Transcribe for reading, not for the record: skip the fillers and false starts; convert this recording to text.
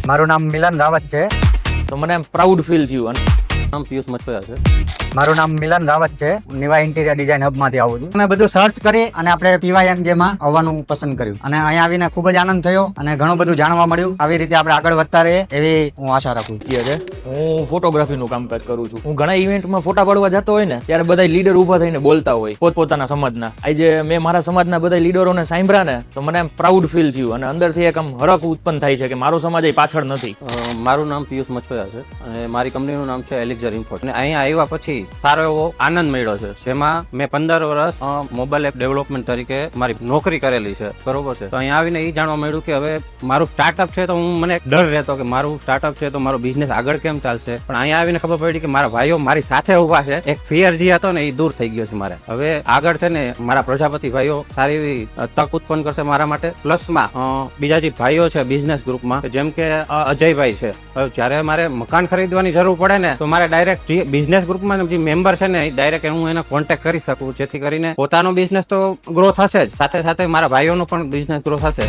મારું નામ મિલન રાવત છે. તો મને એમ પ્રાઉડ ફીલ થયું. નામ પિયુષ મચોયા છે. મારું નામ મિલન રાવત છે. નિવા ઇન્ટિરિયર ડિઝાઇન હબમાંથી આવું છું. અમે બધું સર્ચ કરી અને આપણે PYMJ માં આવવાનું પસંદ કર્યું અને અહીંયા આવીને ખૂબ જ આનંદ થયો અને ઘણું બધું જાણવા મળ્યું. આવી રીતે આપણે આગળ વધતા રહીએ એવી હું આશા રાખું છું. હું ફોટોગ્રાફીનું કામકાજ કરું છું. હું ઘણા ઇવેન્ટમાં ફોટા પાડવા જતો હોય ને ત્યારે બધા લીડર ઊભા થઈને બોલતા હોય પોતપોતાના સમાજના. આજે મેં મારા સમાજના બધા લીડરોને સાંભળ્યા ને તો મને એમ પ્રાઉડ ફીલ થયું અને અંદરથી એક આમ હરખ ઉત્પન્ન થાય છે કે મારો સમાજ એ પાછળ નથી. મારું નામ પિયુષ મચોયા છે અને મારી કંપનીનું નામ છે એલિક્ઝર ઇન્ફોટ. અને અહીંયા આવ્યા પછી સારો એવો આનંદ મળ્યો છે, જેમાં મેં 15 વર્ષ મોબાઈલ એપ ડેવલપમેન્ટ તરીકે મારી નોકરી કરેલી છે, બરોબર છે. તો અહીંયા આવીને એ જાણવા મળ્યું કે હવે મારું સ્ટાર્ટઅપ છે તો હું મને ડર રહેતો કે મારું સ્ટાર્ટઅપ છે તો મારો બિઝનેસ આગળ કેમ ચાલશે, પણ અહીંયા આવીને ખબર પડી કે મારા ભાઈઓ મારી સાથે ઉભા છે. એક ફિયર જે હતો ને એ દૂર થઈ ગયો છે મારે. હવે આગળ છે ને મારા પ્રજાપતિ ભાઈઓ સારી એવી તક ઉત્પન્ન કરશે મારા માટે. પ્લસમાં બીજા જે ભાઈઓ છે બિઝનેસ ગ્રુપમાં, જેમ કે અજયભાઈ છે, જ્યારે મારે મકાન ખરીદવાની જરૂર પડે ને તો મારે ડાયરેક્ટ બિઝનેસ ગ્રુપમાં જે મેમ્બર છે ને ડાયરેક્ટ હું એને કોન્ટેક્ટ કરી શકું, જેથી કરીને પોતાનો બિઝનેસ તો ગ્રો થશે જ, સાથે સાથે મારા ભાઈઓનો પણ બિઝનેસ ગ્રો થશે.